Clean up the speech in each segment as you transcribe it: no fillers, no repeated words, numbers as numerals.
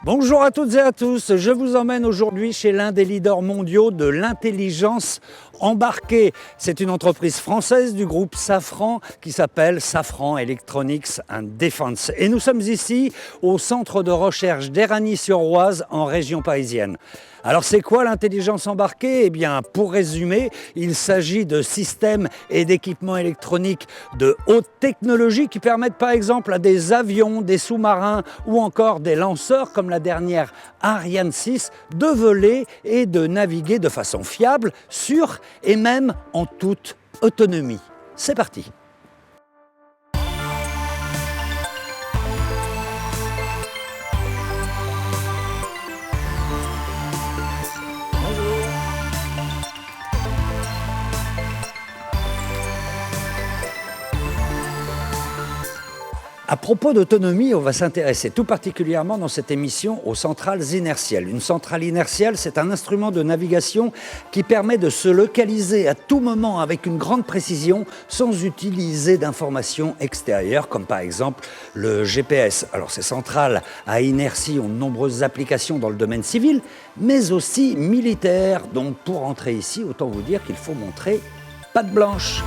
Bonjour à toutes et à tous, je vous emmène aujourd'hui chez l'un des leaders mondiaux de l'intelligence embarquée. C'est une entreprise française du groupe Safran qui s'appelle Safran Electronics and Defense. Et nous sommes ici au centre de recherche d'Éragny-sur-Oise en région parisienne. Alors c'est quoi l'intelligence embarquée? Eh bien pour résumer, il s'agit de systèmes et d'équipements électroniques de haute technologie qui permettent par exemple à des avions, des sous-marins ou encore des lanceurs comme la dernière Ariane 6 de voler et de naviguer de façon fiable, sûre et même en toute autonomie. C'est parti! À propos d'autonomie, on va s'intéresser tout particulièrement dans cette émission aux centrales inertielles. Une centrale inertielle, c'est un instrument de navigation qui permet de se localiser à tout moment avec une grande précision sans utiliser d'informations extérieures, comme par exemple le GPS. Alors ces centrales à inertie ont de nombreuses applications dans le domaine civil, mais aussi militaire. Donc pour entrer ici, autant vous dire qu'il faut montrer patte blanche.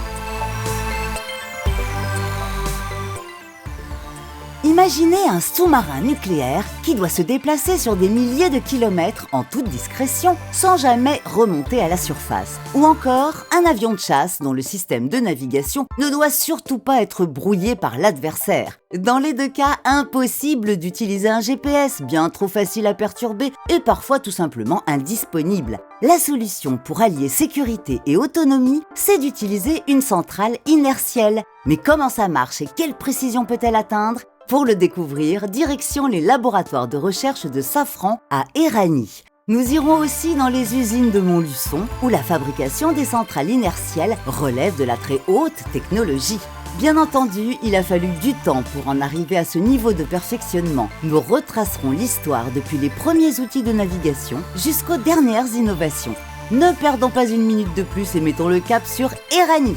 Imaginez un sous-marin nucléaire qui doit se déplacer sur des milliers de kilomètres en toute discrétion sans jamais remonter à la surface. Ou encore un avion de chasse dont le système de navigation ne doit surtout pas être brouillé par l'adversaire. Dans les deux cas, impossible d'utiliser un GPS, bien trop facile à perturber et parfois tout simplement indisponible. La solution pour allier sécurité et autonomie, c'est d'utiliser une centrale inertielle. Mais comment ça marche et quelle précision peut-elle atteindre ? Pour le découvrir, direction les laboratoires de recherche de Safran à Éragny. Nous irons aussi dans les usines de Montluçon, où la fabrication des centrales inertielles relève de la très haute technologie. Bien entendu, il a fallu du temps pour en arriver à ce niveau de perfectionnement. Nous retracerons l'histoire depuis les premiers outils de navigation jusqu'aux dernières innovations. Ne perdons pas une minute de plus et mettons le cap sur Éragny.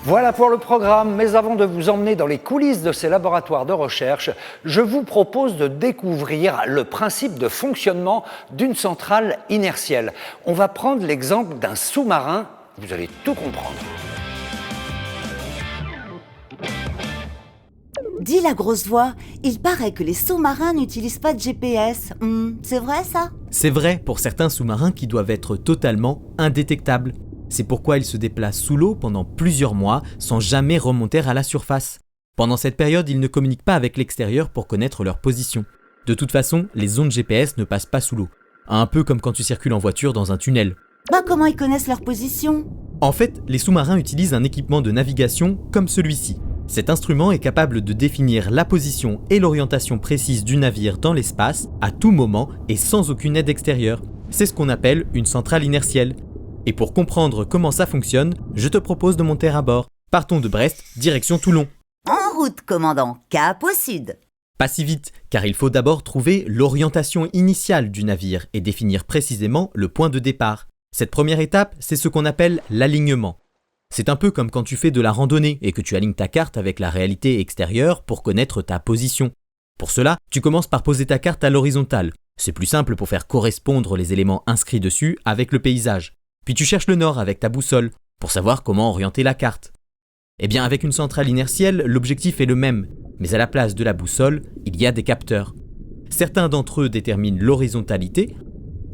Voilà pour le programme, mais avant de vous emmener dans les coulisses de ces laboratoires de recherche, je vous propose de découvrir le principe de fonctionnement d'une centrale inertielle. On va prendre l'exemple d'un sous-marin, vous allez tout comprendre. Dit la grosse voix, il paraît que les sous-marins n'utilisent pas de GPS. C'est vrai ça ? C'est vrai pour certains sous-marins qui doivent être totalement indétectables. C'est pourquoi ils se déplacent sous l'eau pendant plusieurs mois sans jamais remonter à la surface. Pendant cette période, ils ne communiquent pas avec l'extérieur pour connaître leur position. De toute façon, les ondes GPS ne passent pas sous l'eau. Un peu comme quand tu circules en voiture dans un tunnel. Comment ils connaissent leur position ? En fait, les sous-marins utilisent un équipement de navigation comme celui-ci. Cet instrument est capable de définir la position et l'orientation précise du navire dans l'espace à tout moment et sans aucune aide extérieure. C'est ce qu'on appelle une centrale inertielle. Et pour comprendre comment ça fonctionne, je te propose de monter à bord. Partons de Brest, direction Toulon. En route, commandant, cap au sud. Pas si vite, car il faut d'abord trouver l'orientation initiale du navire et définir précisément le point de départ. Cette première étape, c'est ce qu'on appelle l'alignement. C'est un peu comme quand tu fais de la randonnée et que tu alignes ta carte avec la réalité extérieure pour connaître ta position. Pour cela, tu commences par poser ta carte à l'horizontale. C'est plus simple pour faire correspondre les éléments inscrits dessus avec le paysage. Puis tu cherches le nord avec ta boussole pour savoir comment orienter la carte. Eh bien avec une centrale inertielle, l'objectif est le même, mais à la place de la boussole, il y a des capteurs. Certains d'entre eux déterminent l'horizontalité,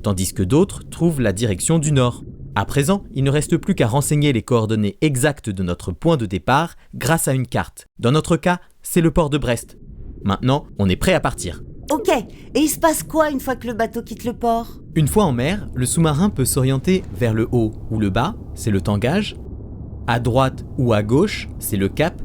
tandis que d'autres trouvent la direction du nord. À présent, il ne reste plus qu'à renseigner les coordonnées exactes de notre point de départ grâce à une carte. Dans notre cas, c'est le port de Brest. Maintenant, on est prêt à partir. Ok, et il se passe quoi une fois que le bateau quitte le port ? Une fois en mer, le sous-marin peut s'orienter vers le haut ou le bas, c'est le tangage, à droite ou à gauche, c'est le cap,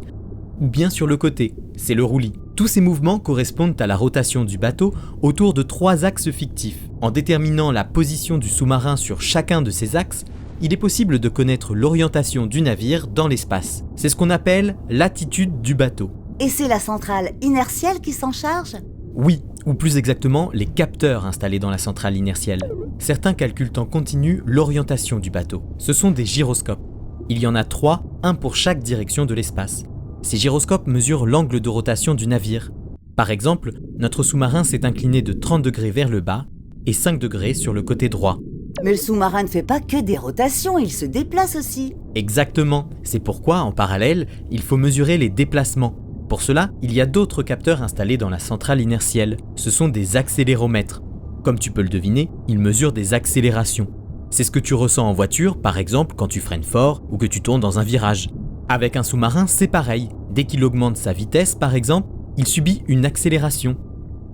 ou bien sur le côté, c'est le roulis. Tous ces mouvements correspondent à la rotation du bateau autour de 3 axes fictifs. En déterminant la position du sous-marin sur chacun de ces axes, il est possible de connaître l'orientation du navire dans l'espace. C'est ce qu'on appelle l'attitude du bateau. Et c'est la centrale inertielle qui s'en charge ? Oui, ou plus exactement les capteurs installés dans la centrale inertielle. Certains calculent en continu l'orientation du bateau. Ce sont des gyroscopes. Il y en a 3, un pour chaque direction de l'espace. Ces gyroscopes mesurent l'angle de rotation du navire. Par exemple, notre sous-marin s'est incliné de 30 degrés vers le bas et 5 degrés sur le côté droit. Mais le sous-marin ne fait pas que des rotations, il se déplace aussi. Exactement, c'est pourquoi, en parallèle, il faut mesurer les déplacements. Pour cela, il y a d'autres capteurs installés dans la centrale inertielle. Ce sont des accéléromètres. Comme tu peux le deviner, ils mesurent des accélérations. C'est ce que tu ressens en voiture, par exemple, quand tu freines fort ou que tu tournes dans un virage. Avec un sous-marin, c'est pareil. Dès qu'il augmente sa vitesse, par exemple, il subit une accélération.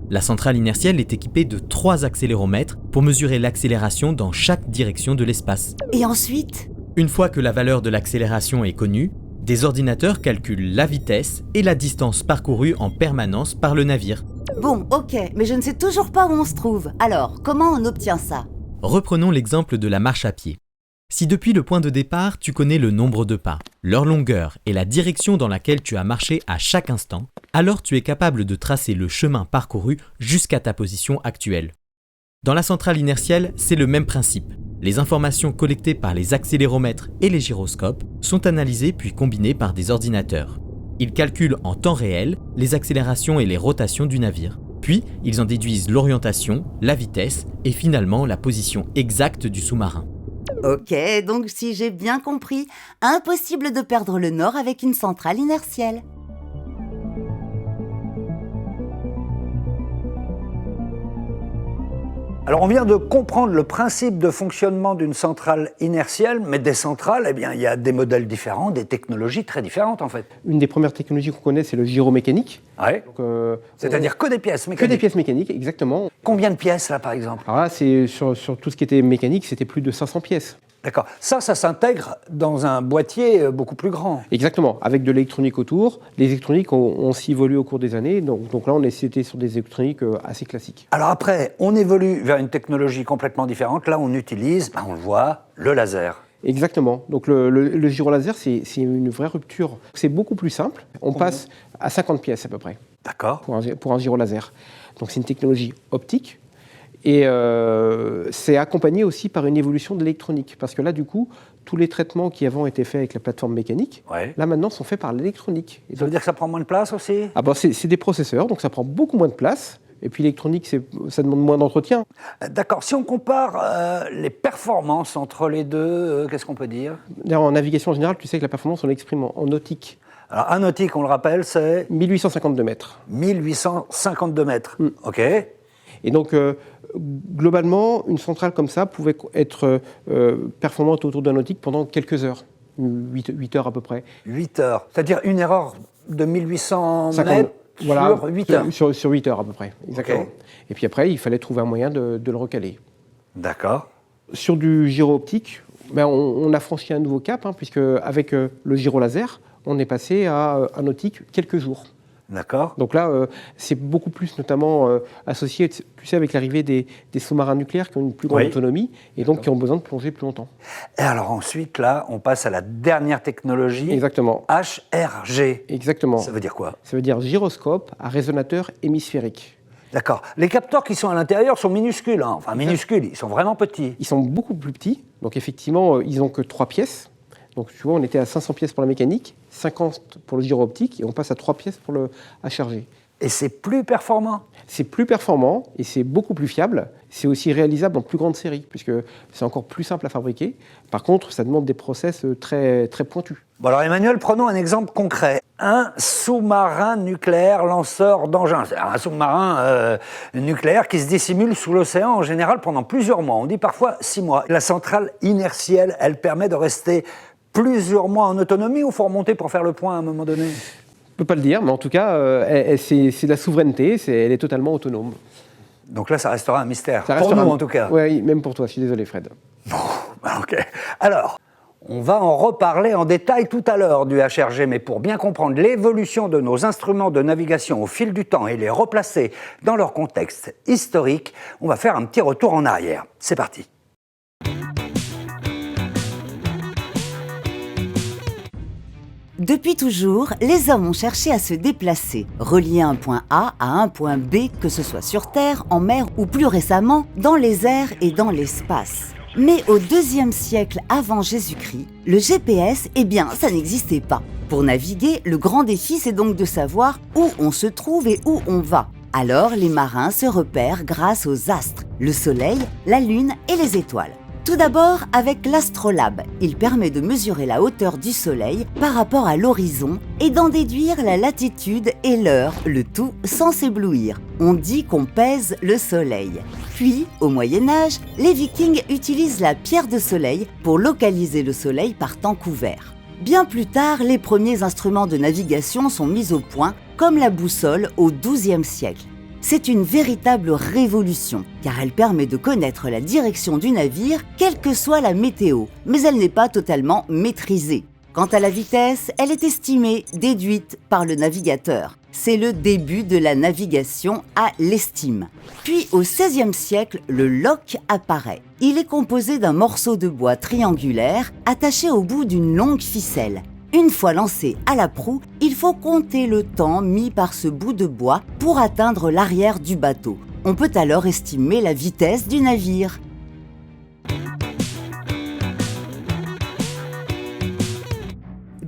La centrale inertielle est équipée de 3 accéléromètres pour mesurer l'accélération dans chaque direction de l'espace. Et ensuite? Une fois que la valeur de l'accélération est connue, des ordinateurs calculent la vitesse et la distance parcourue en permanence par le navire. Bon, ok, mais je ne sais toujours pas où on se trouve. Alors, comment on obtient ça? Reprenons l'exemple de la marche à pied. Si depuis le point de départ, tu connais le nombre de pas, leur longueur et la direction dans laquelle tu as marché à chaque instant, alors tu es capable de tracer le chemin parcouru jusqu'à ta position actuelle. Dans la centrale inertielle, c'est le même principe. Les informations collectées par les accéléromètres et les gyroscopes sont analysées puis combinées par des ordinateurs. Ils calculent en temps réel les accélérations et les rotations du navire. Puis, ils en déduisent l'orientation, la vitesse et finalement la position exacte du sous-marin. Ok, donc si j'ai bien compris, impossible de perdre le nord avec une centrale inertielle. Alors on vient de comprendre le principe de fonctionnement d'une centrale inertielle, mais des centrales, eh bien, il y a des modèles différents, des technologies très différentes en fait. Une des premières technologies qu'on connaît, c'est le gyromécanique. Ouais. C'est-à-dire que des pièces mécaniques. Que des pièces mécaniques, exactement. Combien de pièces là par exemple? Alors là, c'est sur tout ce qui était mécanique, c'était plus de 500 pièces. D'accord. Ça s'intègre dans un boîtier beaucoup plus grand. Exactement, avec de l'électronique autour. Les électroniques ont aussi évolué au cours des années, donc là, c'était sur des électroniques assez classiques. Alors après, on évolue vers une technologie complètement différente. Là, on utilise, on le voit, le laser. Exactement. Donc le gyrolaser, c'est une vraie rupture. C'est beaucoup plus simple. On passe à 50 pièces à peu près. D'accord. Pour un gyrolaser. Donc c'est une technologie optique. Et c'est accompagné aussi par une évolution de l'électronique. Parce que là, du coup, tous les traitements qui avant étaient faits avec la plateforme mécanique, là maintenant sont faits par l'électronique. Ça veut dire que ça prend moins de place aussi? C'est des processeurs, donc ça prend beaucoup moins de place. Et puis l'électronique, ça demande moins d'entretien. D'accord. Si on compare les performances entre les deux, qu'est-ce qu'on peut dire? En navigation en général, tu sais que la performance, on l'exprime en nautique. Alors un nautique, on le rappelle, c'est 1852 mètres. 1852 mètres. Ok. Et donc, globalement, une centrale comme ça pouvait être performante autour d'un nautique pendant quelques heures, 8 heures à peu près. 8 heures, c'est-à-dire une erreur de 1800 mètres sur 8 heures. Sur 8 heures à peu près, exactement. Okay. Et puis après, il fallait trouver un moyen de le recaler. D'accord. Sur du gyro optique, on a franchi un nouveau cap, puisque avec le gyro laser, on est passé à un nautique quelques jours. D'accord. Donc là, c'est beaucoup plus notamment associé, tu sais, avec l'arrivée des sous-marins nucléaires qui ont une plus grande autonomie et donc qui ont besoin de plonger plus longtemps. Et alors ensuite, là, on passe à la dernière technologie. Exactement. HRG. Exactement. Ça veut dire quoi? Ça veut dire gyroscope à résonateur hémisphérique. D'accord. Les capteurs qui sont à l'intérieur sont minuscules, enfin minuscules, ils sont vraiment petits. Ils sont beaucoup plus petits, donc effectivement, ils n'ont que 3 pièces. Donc tu vois, on était à 500 pièces pour la mécanique, 50 pour le gyro optique, et on passe à 3 pièces pour le HRG. Et c'est plus performant? C'est plus performant et c'est beaucoup plus fiable. C'est aussi réalisable en plus grande série, puisque c'est encore plus simple à fabriquer. Par contre, ça demande des process très, très pointus. Bon alors Emmanuel, prenons un exemple concret. Un sous-marin nucléaire lanceur d'engins. C'est un sous-marin nucléaire qui se dissimule sous l'océan en général pendant plusieurs mois. On dit parfois 6 mois. La centrale inertielle, elle permet de rester plusieurs mois en autonomie ou il faut remonter pour faire le point à un moment donné? Je ne peux pas le dire, mais en tout cas, c'est de la souveraineté, elle est totalement autonome. Donc là, ça restera un mystère, pour nous en tout cas. Oui, même pour toi, je suis désolé Fred. Bon, ok. Alors, on va en reparler en détail tout à l'heure du HRG, mais pour bien comprendre l'évolution de nos instruments de navigation au fil du temps et les replacer dans leur contexte historique, on va faire un petit retour en arrière. C'est parti. Depuis toujours, les hommes ont cherché à se déplacer, relier un point A à un point B, que ce soit sur Terre, en mer ou plus récemment, dans les airs et dans l'espace. Mais au IIe siècle avant Jésus-Christ, le GPS, ça n'existait pas. Pour naviguer, le grand défi, c'est donc de savoir où on se trouve et où on va. Alors, les marins se repèrent grâce aux astres, le soleil, la lune et les étoiles. Tout d'abord avec l'astrolabe. Il permet de mesurer la hauteur du soleil par rapport à l'horizon et d'en déduire la latitude et l'heure, le tout sans s'éblouir. On dit qu'on pèse le soleil. Puis, au Moyen-Âge, les Vikings utilisent la pierre de soleil pour localiser le soleil par temps couvert. Bien plus tard, les premiers instruments de navigation sont mis au point, comme la boussole au XIIe siècle. C'est une véritable révolution, car elle permet de connaître la direction du navire, quelle que soit la météo, mais elle n'est pas totalement maîtrisée. Quant à la vitesse, elle est estimée, déduite par le navigateur. C'est le début de la navigation à l'estime. Puis au XVIe siècle, le loch apparaît. Il est composé d'un morceau de bois triangulaire attaché au bout d'une longue ficelle. Une fois lancé à la proue, il faut compter le temps mis par ce bout de bois pour atteindre l'arrière du bateau. On peut alors estimer la vitesse du navire.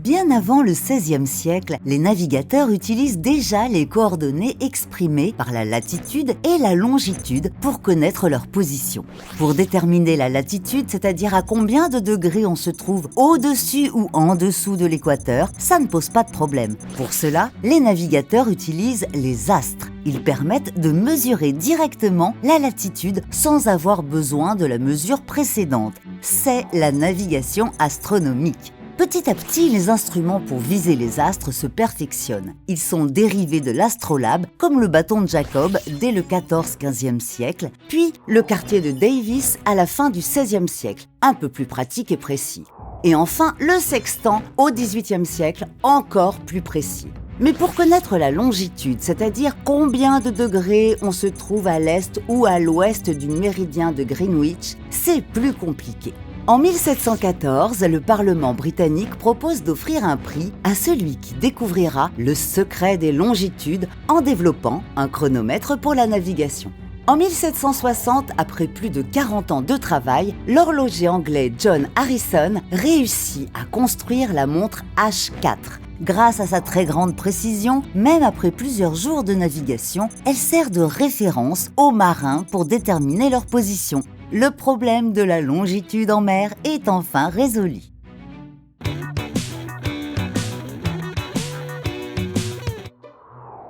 Bien avant le XVIe siècle, les navigateurs utilisent déjà les coordonnées exprimées par la latitude et la longitude pour connaître leur position. Pour déterminer la latitude, c'est-à-dire à combien de degrés on se trouve au-dessus ou en dessous de l'équateur, ça ne pose pas de problème. Pour cela, les navigateurs utilisent les astres. Ils permettent de mesurer directement la latitude sans avoir besoin de la mesure précédente. C'est la navigation astronomique. Petit à petit, les instruments pour viser les astres se perfectionnent. Ils sont dérivés de l'astrolabe, comme le bâton de Jacob dès le XIV-XVe siècle, puis le quartier de Davis à la fin du XVIe siècle, un peu plus pratique et précis. Et enfin, le sextant au XVIIIe siècle, encore plus précis. Mais pour connaître la longitude, c'est-à-dire combien de degrés on se trouve à l'est ou à l'ouest du méridien de Greenwich, c'est plus compliqué. En 1714, le Parlement britannique propose d'offrir un prix à celui qui découvrira le secret des longitudes en développant un chronomètre pour la navigation. En 1760, après plus de 40 ans de travail, l'horloger anglais John Harrison réussit à construire la montre H4. Grâce à sa très grande précision, même après plusieurs jours de navigation, elle sert de référence aux marins pour déterminer leur position. Le problème de la longitude en mer est enfin résolu.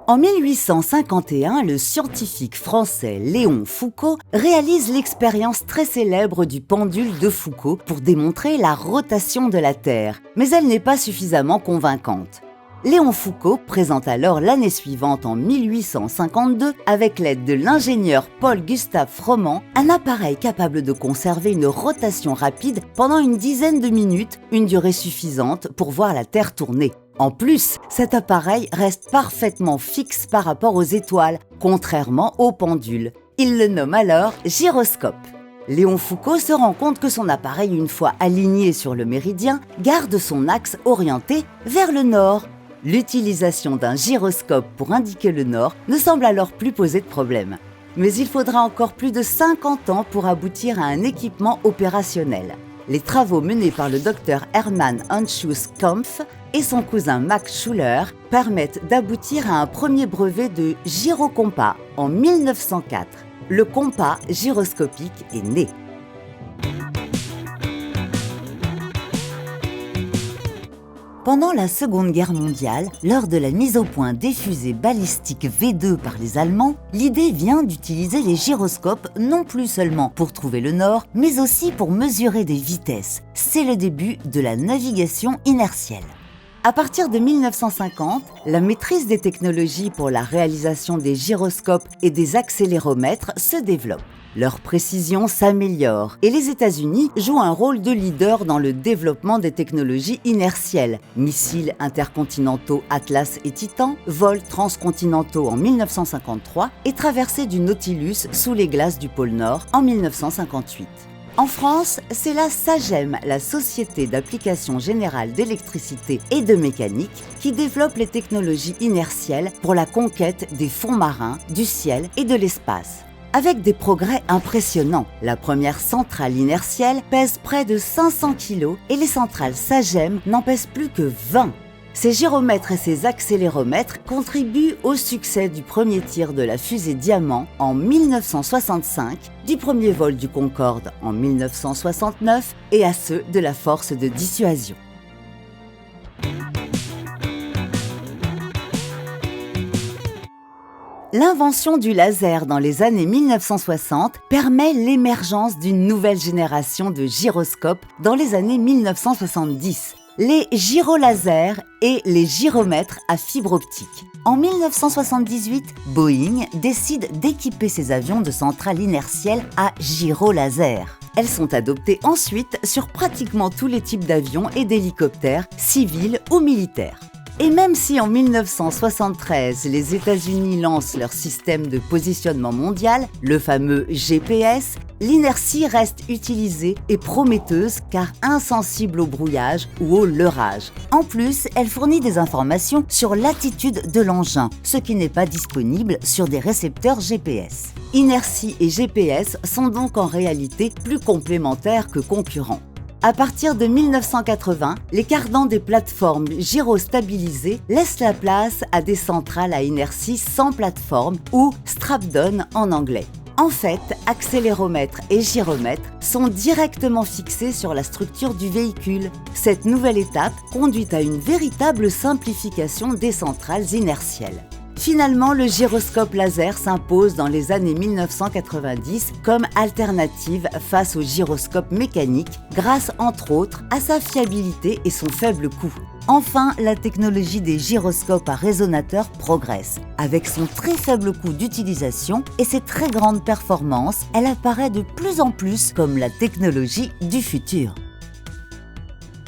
En 1851, le scientifique français Léon Foucault réalise l'expérience très célèbre du pendule de Foucault pour démontrer la rotation de la Terre, mais elle n'est pas suffisamment convaincante. Léon Foucault présente alors l'année suivante, en 1852, avec l'aide de l'ingénieur Paul-Gustave Froment, un appareil capable de conserver une rotation rapide pendant une dizaine de minutes, une durée suffisante pour voir la Terre tourner. En plus, cet appareil reste parfaitement fixe par rapport aux étoiles, contrairement au pendule. Il le nomme alors gyroscope. Léon Foucault se rend compte que son appareil, une fois aligné sur le méridien, garde son axe orienté vers le nord. L'utilisation d'un gyroscope pour indiquer le nord ne semble alors plus poser de problème. Mais il faudra encore plus de 50 ans pour aboutir à un équipement opérationnel. Les travaux menés par le docteur Hermann Anschutz Kampf et son cousin Max Schuller permettent d'aboutir à un premier brevet de gyrocompas en 1904. Le compas gyroscopique est né. Pendant la Seconde Guerre mondiale, lors de la mise au point des fusées balistiques V2 par les Allemands, l'idée vient d'utiliser les gyroscopes non plus seulement pour trouver le nord, mais aussi pour mesurer des vitesses. C'est le début de la navigation inertielle. À partir de 1950, la maîtrise des technologies pour la réalisation des gyroscopes et des accéléromètres se développe. Leur précision s'améliore et les États-Unis jouent un rôle de leader dans le développement des technologies inertielles. Missiles intercontinentaux Atlas et Titan, vols transcontinentaux en 1953 et traversée du Nautilus sous les glaces du pôle Nord en 1958. En France, c'est la SAGEM, la Société d'application générale d'électricité et de mécanique, qui développe les technologies inertielles pour la conquête des fonds marins, du ciel et de l'espace. avec des progrès impressionnants. La première centrale inertielle pèse près de 500 kg et les centrales Sagem n'en pèsent plus que 20. Ces gyromètres et ces accéléromètres contribuent au succès du premier tir de la fusée Diamant en 1965, du premier vol du Concorde en 1969 et à ceux de la force de dissuasion. L'invention du laser dans les années 1960 permet l'émergence d'une nouvelle génération de gyroscopes dans les années 1970. Les gyrolasers et les gyromètres à fibre optique. En 1978, Boeing décide d'équiper ses avions de centrales inertielles à gyrolaser. Elles sont adoptées ensuite sur pratiquement tous les types d'avions et d'hélicoptères, civils ou militaires. Et même si en 1973, les États-Unis lancent leur système de positionnement mondial, le fameux GPS, l'inertie reste utilisée et prometteuse car insensible au brouillage ou au leurrage. En plus, elle fournit des informations sur l'attitude de l'engin, ce qui n'est pas disponible sur des récepteurs GPS. Inertie et GPS sont donc en réalité plus complémentaires que concurrents. À partir de 1980, les cardans des plateformes gyrostabilisées laissent la place à des centrales à inertie sans plateforme ou strap-down en anglais. En fait, accéléromètres et gyromètres sont directement fixés sur la structure du véhicule. Cette nouvelle étape conduit à une véritable simplification des centrales inertielles. Finalement, le gyroscope laser s'impose dans les années 1990 comme alternative face au gyroscope mécanique grâce entre autres à sa fiabilité et son faible coût. Enfin, la technologie des gyroscopes à résonateur progresse. Avec son très faible coût d'utilisation et ses très grandes performances, elle apparaît de plus en plus comme la technologie du futur.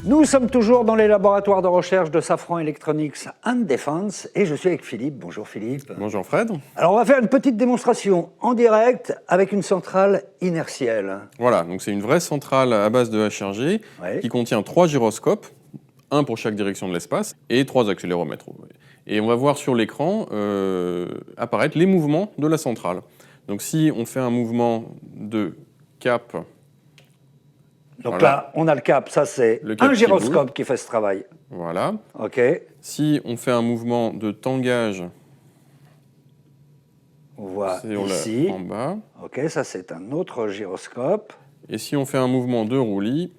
Nous sommes toujours dans les laboratoires de recherche de Safran Electronics and Defense et je suis avec Philippe. Bonjour Philippe. Bonjour Fred. Alors on va faire une petite démonstration en direct avec une centrale inertielle. Voilà, donc c'est une vraie centrale à base de HRG qui contient 3 gyroscopes, un pour chaque direction de l'espace et 3 accéléromètres. Et on va voir sur l'écran apparaître les mouvements de la centrale. Donc si on fait un mouvement de cap... Donc là, on a le cap, ça c'est un gyroscope qui fait ce travail. Voilà. Ok. Si on fait un mouvement de tangage, on voit ici. En bas. Ok, ça c'est un autre gyroscope. Et si on fait un mouvement de roulis,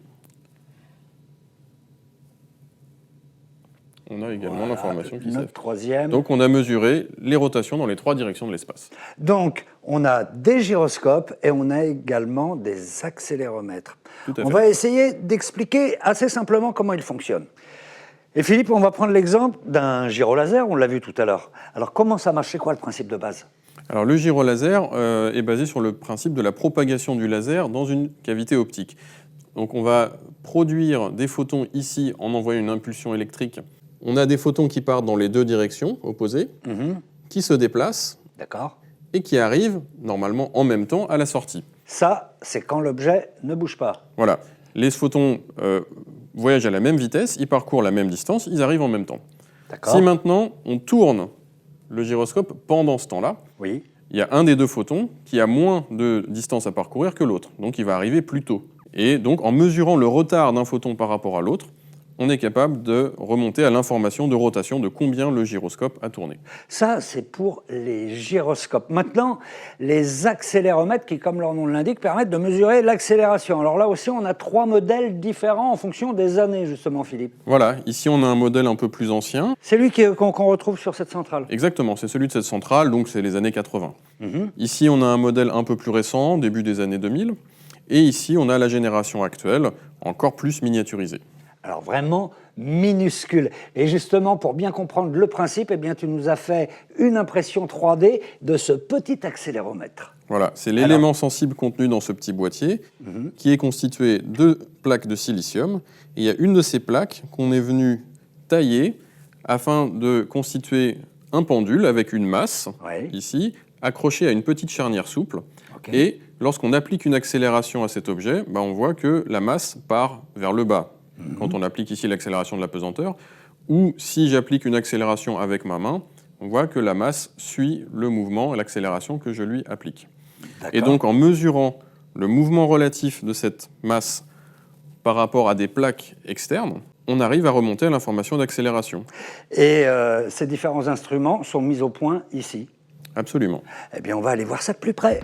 on a également l'information qui s'affiche. Troisième. Donc on a mesuré les rotations dans les 3 directions de l'espace. Donc on a des gyroscopes et on a également des accéléromètres. On va essayer d'expliquer assez simplement comment ils fonctionnent. Et Philippe, on va prendre l'exemple d'un gyrolaser, on l'a vu tout à l'heure. Alors comment ça marche? C'est quoi le principe de base? Alors le gyrolaser est basé sur le principe de la propagation du laser dans une cavité optique. Donc on va produire des photons ici en envoyant une impulsion électrique. On a des photons qui partent dans les 2 directions opposées, qui se déplacent et qui arrivent normalement en même temps à la sortie. Ça, c'est quand l'objet ne bouge pas. Voilà. Les photons voyagent à la même vitesse, ils parcourent la même distance, ils arrivent en même temps. Si maintenant on tourne le gyroscope pendant ce temps-là, il y a un des 2 photons qui a moins de distance à parcourir que l'autre, donc il va arriver plus tôt. Et donc en mesurant le retard d'un photon par rapport à l'autre, on est capable de remonter à l'information de rotation de combien le gyroscope a tourné. Ça, c'est pour les gyroscopes. Maintenant, les accéléromètres qui, comme leur nom l'indique, permettent de mesurer l'accélération. Alors là aussi, on a 3 modèles différents en fonction des années, justement, Philippe. Voilà, ici on a un modèle un peu plus ancien. C'est lui qu'on retrouve sur cette centrale. Exactement, c'est celui de cette centrale, donc c'est les années 80. Ici, on a un modèle un peu plus récent, début des années 2000. Et ici, on a la génération actuelle, encore plus miniaturisée. Alors vraiment minuscule. Et justement, pour bien comprendre le principe, eh bien, tu nous as fait une impression 3D de ce petit accéléromètre. Voilà, c'est l'élément sensible contenu dans ce petit boîtier qui est constitué de plaques de silicium. Et il y a une de ces plaques qu'on est venu tailler afin de constituer un pendule avec une masse, ici, accrochée à une petite charnière souple. Et lorsqu'on applique une accélération à cet objet, on voit que la masse part vers le bas. Quand on applique ici l'accélération de la pesanteur, ou si j'applique une accélération avec ma main, on voit que la masse suit le mouvement et l'accélération que je lui applique. Et donc, en mesurant le mouvement relatif de cette masse par rapport à des plaques externes, on arrive à remonter à l'information d'accélération. Et ces différents instruments sont mis au point ici. Absolument. Eh bien, on va aller voir ça de plus près.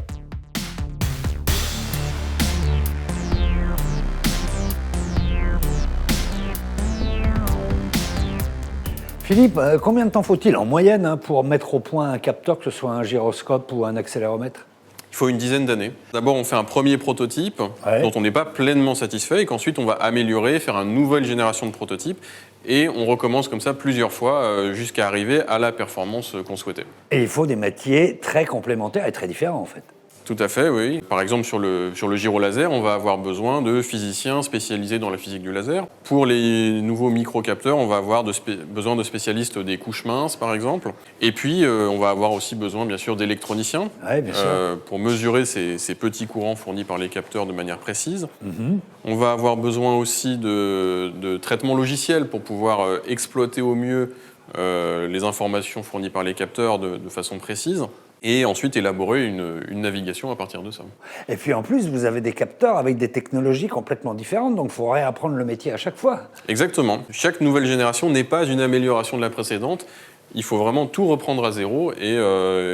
Philippe, combien de temps faut-il en moyenne pour mettre au point un capteur, que ce soit un gyroscope ou un accéléromètre ? Il faut une dizaine d'années. D'abord, on fait un premier prototype dont on n'est pas pleinement satisfait et qu'ensuite on va améliorer, faire une nouvelle génération de prototypes et on recommence comme ça plusieurs fois jusqu'à arriver à la performance qu'on souhaitait. Et il faut des métiers très complémentaires et très différents en fait. Tout à fait, oui. Par exemple, sur le gyrolaser, on va avoir besoin de physiciens spécialisés dans la physique du laser. Pour les nouveaux microcapteurs, on va avoir besoin de spécialistes des couches minces, par exemple. Et puis, on va avoir aussi besoin, bien sûr, d'électroniciens pour mesurer ces petits courants fournis par les capteurs de manière précise. On va avoir besoin aussi de traitements logiciels pour pouvoir exploiter au mieux les informations fournies par les capteurs de façon précise. Et ensuite élaborer une navigation à partir de ça. Et puis en plus, vous avez des capteurs avec des technologies complètement différentes, donc il faut réapprendre le métier à chaque fois. Exactement. Chaque nouvelle génération n'est pas une amélioration de la précédente. Il faut vraiment tout reprendre à zéro et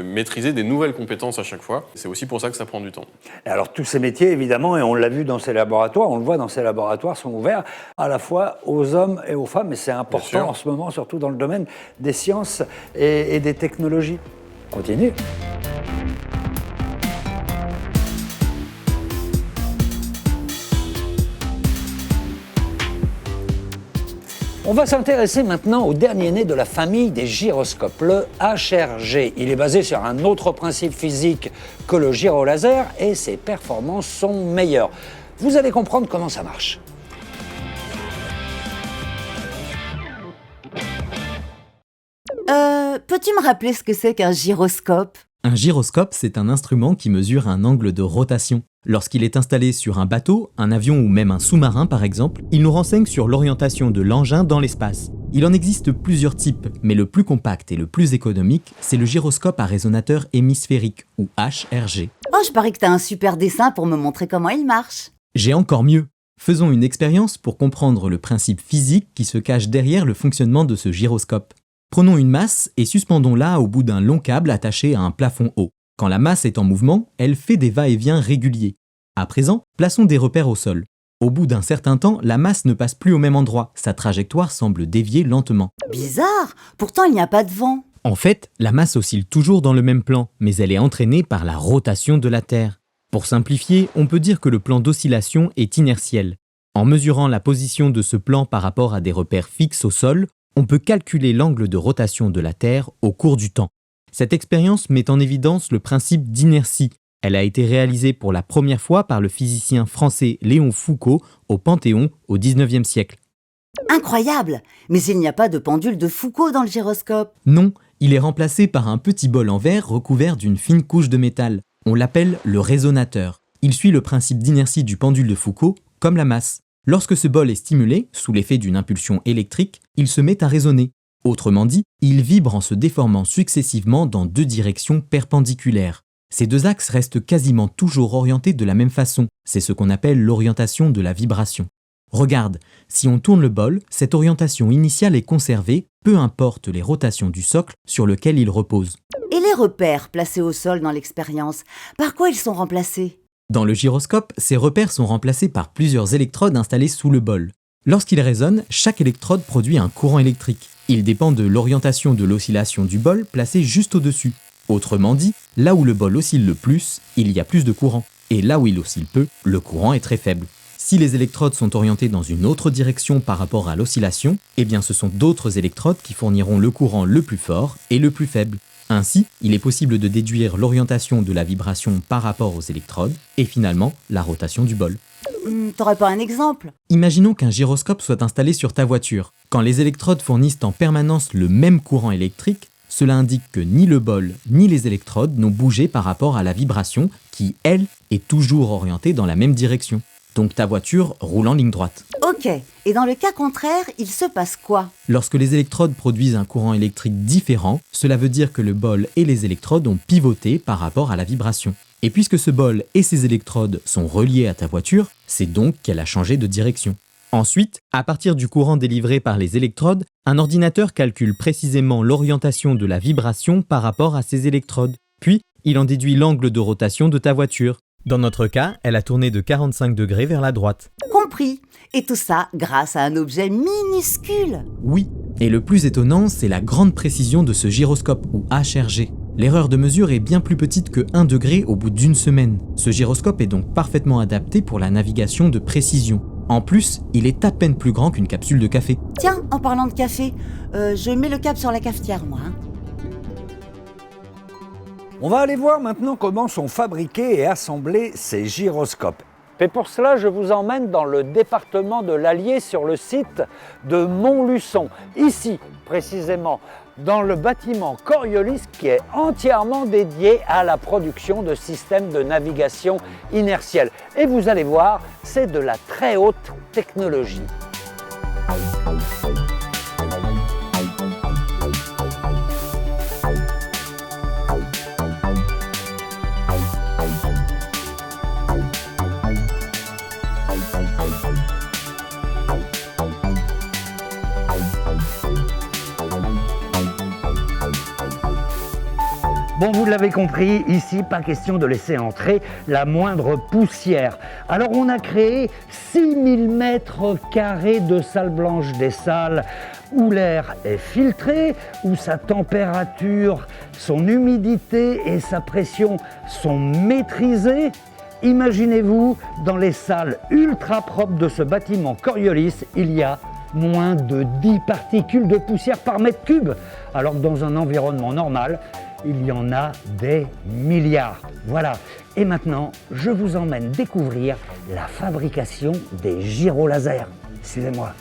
maîtriser des nouvelles compétences à chaque fois. C'est aussi pour ça que ça prend du temps. Et alors tous ces métiers, évidemment, et on l'a vu dans ces laboratoires, on le voit dans ces laboratoires, sont ouverts à la fois aux hommes et aux femmes, et c'est important en ce moment, surtout dans le domaine des sciences et des technologies. Continue. On va s'intéresser maintenant au dernier né de la famille des gyroscopes, le HRG. Il est basé sur un autre principe physique que le gyrolaser et ses performances sont meilleures. Vous allez comprendre comment ça marche. Peux-tu me rappeler ce que c'est qu'un gyroscope ? Un gyroscope, c'est un instrument qui mesure un angle de rotation. Lorsqu'il est installé sur un bateau, un avion ou même un sous-marin par exemple, il nous renseigne sur l'orientation de l'engin dans l'espace. Il en existe plusieurs types, mais le plus compact et le plus économique, c'est le gyroscope à résonateur hémisphérique, ou HRG. Oh, je parie que t'as un super dessin pour me montrer comment il marche. J'ai encore mieux. Faisons une expérience pour comprendre le principe physique qui se cache derrière le fonctionnement de ce gyroscope. Prenons une masse et suspendons-la au bout d'un long câble attaché à un plafond haut. Quand la masse est en mouvement, elle fait des va-et-vient réguliers. À présent, plaçons des repères au sol. Au bout d'un certain temps, la masse ne passe plus au même endroit, sa trajectoire semble dévier lentement. Bizarre, pourtant il n'y a pas de vent. En fait, la masse oscille toujours dans le même plan, mais elle est entraînée par la rotation de la Terre. Pour simplifier, on peut dire que le plan d'oscillation est inertiel. En mesurant la position de ce plan par rapport à des repères fixes au sol, on peut calculer l'angle de rotation de la Terre au cours du temps. Cette expérience met en évidence le principe d'inertie. Elle a été réalisée pour la première fois par le physicien français Léon Foucault au Panthéon au XIXe siècle. Incroyable! Mais il n'y a pas de pendule de Foucault dans le gyroscope. Non, il est remplacé par un petit bol en verre recouvert d'une fine couche de métal. On l'appelle le résonateur. Il suit le principe d'inertie du pendule de Foucault, comme la masse. Lorsque ce bol est stimulé, sous l'effet d'une impulsion électrique, il se met à résonner. Autrement dit, il vibre en se déformant successivement dans deux directions perpendiculaires. Ces deux axes restent quasiment toujours orientés de la même façon. C'est ce qu'on appelle l'orientation de la vibration. Regarde, si on tourne le bol, cette orientation initiale est conservée, peu importe les rotations du socle sur lequel il repose. Et les repères placés au sol dans l'expérience, par quoi ils sont remplacés ? Dans le gyroscope, ces repères sont remplacés par plusieurs électrodes installées sous le bol. Lorsqu'ils résonnent, chaque électrode produit un courant électrique. Il dépend de l'orientation de l'oscillation du bol placé juste au-dessus. Autrement dit, là où le bol oscille le plus, il y a plus de courant. Et là où il oscille peu, le courant est très faible. Si les électrodes sont orientées dans une autre direction par rapport à l'oscillation, eh bien ce sont d'autres électrodes qui fourniront le courant le plus fort et le plus faible. Ainsi, il est possible de déduire l'orientation de la vibration par rapport aux électrodes et finalement la rotation du bol. T'aurais pas un exemple ? Imaginons qu'un gyroscope soit installé sur ta voiture. Quand les électrodes fournissent en permanence le même courant électrique, cela indique que ni le bol ni les électrodes n'ont bougé par rapport à la vibration qui, elle, est toujours orientée dans la même direction. Donc ta voiture roule en ligne droite. Ok, et dans le cas contraire, il se passe quoi ? Lorsque les électrodes produisent un courant électrique différent, cela veut dire que le bol et les électrodes ont pivoté par rapport à la vibration. Et puisque ce bol et ses électrodes sont reliés à ta voiture, c'est donc qu'elle a changé de direction. Ensuite, à partir du courant délivré par les électrodes, un ordinateur calcule précisément l'orientation de la vibration par rapport à ces électrodes. Puis, il en déduit l'angle de rotation de ta voiture. Dans notre cas, elle a tourné de 45 degrés vers la droite. Compris. Et tout ça grâce à un objet minuscule. Oui, et le plus étonnant, c'est la grande précision de ce gyroscope ou HRG. L'erreur de mesure est bien plus petite que 1 degré au bout d'une semaine. Ce gyroscope est donc parfaitement adapté pour la navigation de précision. En plus, il est à peine plus grand qu'une capsule de café. Tiens, en parlant de café, je mets le cap sur la cafetière, moi. On va aller voir maintenant comment sont fabriqués et assemblés ces gyroscopes. Et pour cela, je vous emmène dans le département de l'Allier sur le site de Montluçon. Ici, précisément, dans le bâtiment Coriolis qui est entièrement dédié à la production de systèmes de navigation inertielle. Et vous allez voir, c'est de la très haute technologie. Bon, vous l'avez compris, ici, pas question de laisser entrer la moindre poussière. Alors, on a créé 6000 mètres carrés de salles blanches, des salles où l'air est filtré, où sa température, son humidité et sa pression sont maîtrisées. Imaginez-vous, dans les salles ultra propres de ce bâtiment Coriolis, il y a moins de 10 particules de poussière par mètre cube, alors que dans un environnement normal, il y en a des milliards. Voilà. Et maintenant, je vous emmène découvrir la fabrication des gyrolasers. Suivez-moi.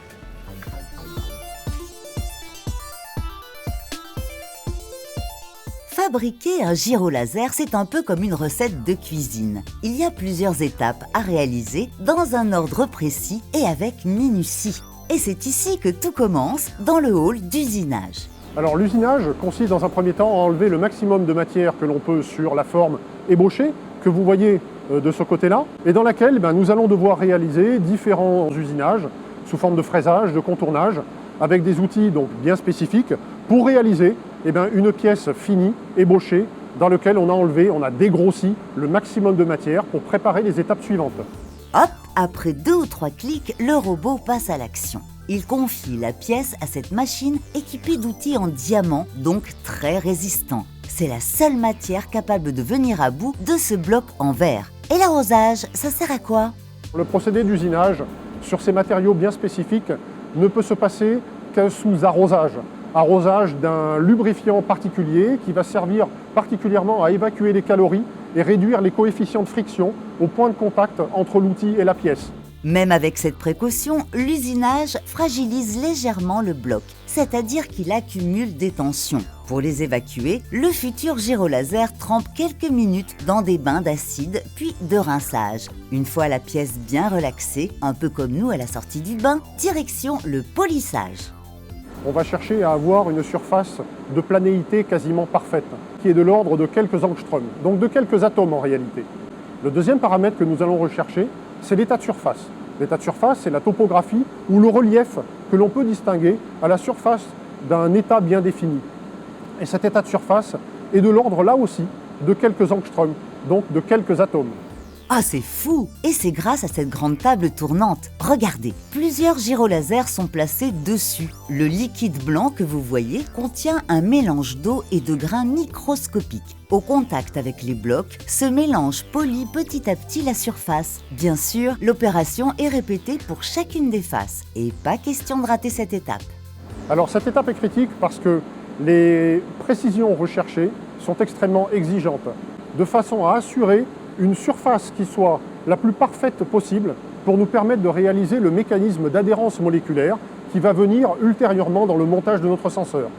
Fabriquer un gyrolaser, c'est un peu comme une recette de cuisine. Il y a plusieurs étapes à réaliser dans un ordre précis et avec minutie. Et c'est ici que tout commence, dans le hall d'usinage. Alors l'usinage consiste dans un premier temps à enlever le maximum de matière que l'on peut sur la forme ébauchée, que vous voyez de ce côté-là, et dans laquelle nous allons devoir réaliser différents usinages sous forme de fraisage, de contournage, avec des outils donc bien spécifiques pour réaliser une pièce finie, ébauchée, dans laquelle on a enlevé, on a dégrossi le maximum de matière pour préparer les étapes suivantes. Hop, après 2 ou 3 clics, le robot passe à l'action. Il confie la pièce à cette machine équipée d'outils en diamant, donc très résistants. C'est la seule matière capable de venir à bout de ce bloc en verre. Et l'arrosage, ça sert à quoi? Le procédé d'usinage sur ces matériaux bien spécifiques ne peut se passer que sous arrosage. Arrosage d'un lubrifiant particulier qui va servir particulièrement à évacuer les calories et réduire les coefficients de friction au point de contact entre l'outil et la pièce. Même avec cette précaution, l'usinage fragilise légèrement le bloc, c'est-à-dire qu'il accumule des tensions. Pour les évacuer, le futur gyrolaser trempe quelques minutes dans des bains d'acide, puis de rinçage. Une fois la pièce bien relaxée, un peu comme nous à la sortie du bain, direction le polissage. On va chercher à avoir une surface de planéité quasiment parfaite, qui est de l'ordre de quelques angstroms, donc de quelques atomes en réalité. Le deuxième paramètre que nous allons rechercher, c'est l'état de surface. L'état de surface, c'est la topographie ou le relief que l'on peut distinguer à la surface d'un état bien défini. Et cet état de surface est de l'ordre là aussi de quelques angstroms, donc de quelques atomes. Ah, c'est fou! Et c'est grâce à cette grande table tournante. Regardez, plusieurs gyrolasers sont placés dessus. Le liquide blanc que vous voyez contient un mélange d'eau et de grains microscopiques. Au contact avec les blocs, ce mélange polit petit à petit la surface. Bien sûr, l'opération est répétée pour chacune des faces. Et pas question de rater cette étape. Alors cette étape est critique parce que les précisions recherchées sont extrêmement exigeantes, de façon à assurer une surface qui soit la plus parfaite possible pour nous permettre de réaliser le mécanisme d'adhérence moléculaire qui va venir ultérieurement dans le montage de notre senseur.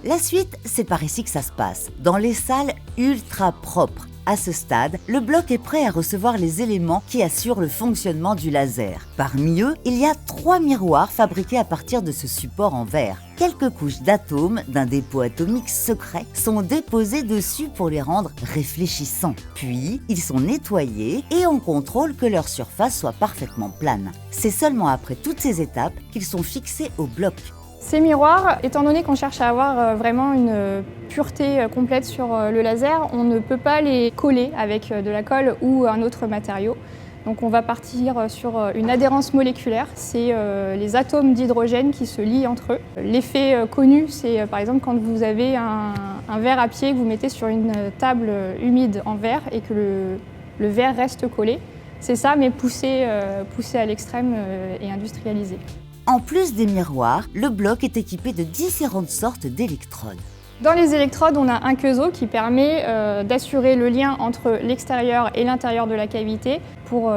La suite, c'est par ici que ça se passe, dans les salles ultra propres. À ce stade, le bloc est prêt à recevoir les éléments qui assurent le fonctionnement du laser. Parmi eux, il y a 3 miroirs fabriqués à partir de ce support en verre. Quelques couches d'atomes d'un dépôt atomique secret sont déposées dessus pour les rendre réfléchissants. Puis, ils sont nettoyés et on contrôle que leur surface soit parfaitement plane. C'est seulement après toutes ces étapes qu'ils sont fixés au bloc. Ces miroirs, étant donné qu'on cherche à avoir vraiment une pureté complète sur le laser, on ne peut pas les coller avec de la colle ou un autre matériau. Donc on va partir sur une adhérence moléculaire, c'est les atomes d'hydrogène qui se lient entre eux. L'effet connu, c'est par exemple quand vous avez un verre à pied que vous mettez sur une table humide en verre et que le verre reste collé. C'est ça, mais poussé à l'extrême et industrialisé. En plus des miroirs, le bloc est équipé de différentes sortes d'électrodes. Dans les électrodes, on a un queusot qui permet d'assurer le lien entre l'extérieur et l'intérieur de la cavité pour